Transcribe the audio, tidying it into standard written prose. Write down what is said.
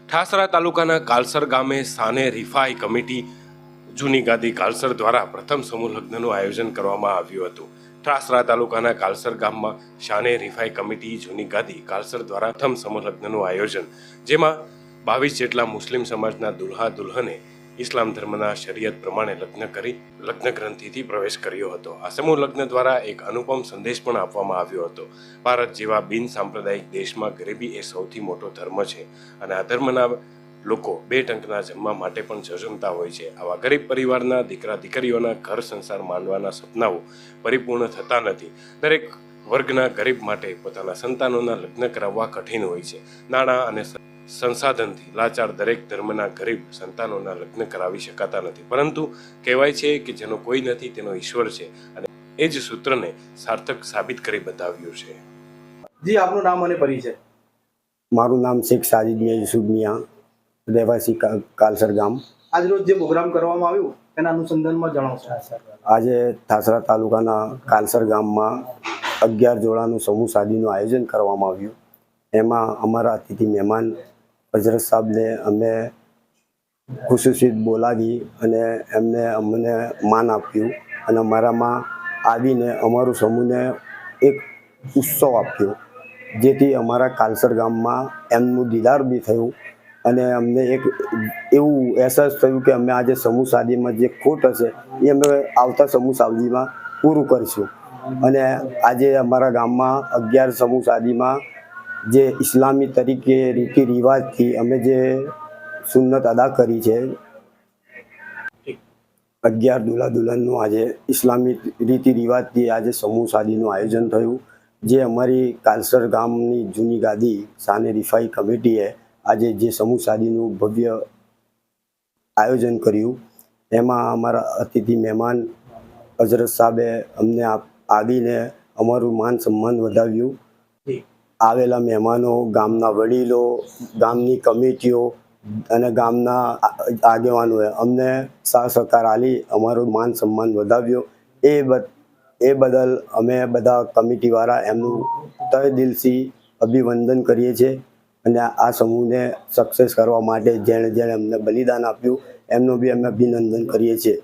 ઠાસરા તાલુકાના કાલસર ગામે સાને રિફાઈ કમિટી જૂની ગાદી કાલસર દ્વારા પ્રથમ સમૂહ લગ્નનું આયોજન કરવામાં આવ્યું હતું. ઠાસરા તાલુકાના કાલસર ગામમાં શાને રિફાઈ કમિટી જૂની ગાદી કાલસર દ્વારા પ્રથમ સમૂહ લગ્નનું આયોજન, જેમાં 22 જેટલા મુસ્લિમ સમાજના દુલ્હા દુલ્હને ઇસ્લામ ધર્મના શરિયત પ્રમાણે લગ્ન કરી લગ્ન ગ્રંથિથી પ્રવેશ કર્યો હતો. આ સમૂહ લગ્ન દ્વારા એક અનુપમ સંદેશ પણ આપવામાં આવ્યો હતો. ભારત જેવા બિન સાંપ્રદાયિક દેશમાં ગરીબી એ સૌથી મોટો ધર્મ છે અને આ ધર્મના લોકો 2 ટંકના જમવા માટે પણ ઝઝૂમતા હોય છે. આવા ગરીબ પરિવારના દીકરા દીકરીઓના ઘર સંસાર માંડવાના સપનાઓ પરિપૂર્ણ થતા નથી. દરેક વર્ગના ગરીબ માટે પોતાના સંતાનોના લગ્ન કરાવવા કઠિન હોય છે. નાણાં અને સંસાધનથી લાચાર દરેક ધર્મના ગરીબ સંતાનોના લગ્ન કરાવી શકાતા નથી, પરંતુ કહેવાય છે કે જેનો કોઈ નથી તેનો ઈશ્વર છે, અને એ જ સૂત્રને સાર્થક સાબિત કરી બતાવ્યું છે. જી, આપનું નામ અને પરિચય? મારું નામ શેખ સાજીદ મિયા યુસુફ મિયા, રહેવાસી કાલસર ગામ. આજ રોજ જે પ્રોગ્રામ કરવામાં આવ્યું તેના અનુસંધાનમાં જણાવશો. આજે ઠાસરા તાલુકાના કાલસર ગામમાં 11 જોડાનું સમૂહ શાદીનું આયોજન કરવામાં આવ્યું. એમાં અમારા અતિથિ મહેમાન હજરત સાહેબને અમે ખુશીથી બોલાવી અને અમને માન આપ્યું અને અમારામાં આવીને અમારું સમૂહને એક ઉત્સવ આપ્યો, જેથી અમારા કાલસર ગામમાં એમનું દીદાર બી થયું અને અમને એક એવું અહેસાસ થયું કે અમે આજે સમૂહ શાદીમાં જે ખોટ હશે એ અમે આવતા સમૂહ શાદીમાં પૂરું કરીશું. અને આજે અમારા ગામમાં 11 સમૂહ શાદીમાં જે ઇસ્લામી તરીકે રીતિ રિવાજથી અમે જે સુન્નત અદા કરી છે, 11 દુલ્હા દુલ્હનનું આજે ઇસ્લામી રીતિ રિવાજથી આજે સમૂહ શાદીનું આયોજન થયું, જે અમારી કાલસર ગામની જૂની ગાદી શાને રિફાઈ કમિટીએ આજે જે સમૂહ શાદીનું ભવ્ય આયોજન કર્યું. એમાં અમારા અતિથિ મહેમાન હજરત સાહેબે અમને આવીને અમારું માન સન્માન વધાવ્યું. આવેલા મહેમાનો, ગામના વડીલો, ગામની કમિટીઓ અને ગામના આગેવાનોએ અમને સાથ સહકાર આપી અમારું માન સન્માન વધાવ્યો. એ બદલ અમે બધા કમિટીવાળા એમનું તહે દિલથી અભિનંદન કરીએ છીએ અને આ સમૂહને સક્સેસ કરવા માટે જેણે અમને બલિદાન આપ્યું એમનું બી અમે અભિનંદન કરીએ છીએ.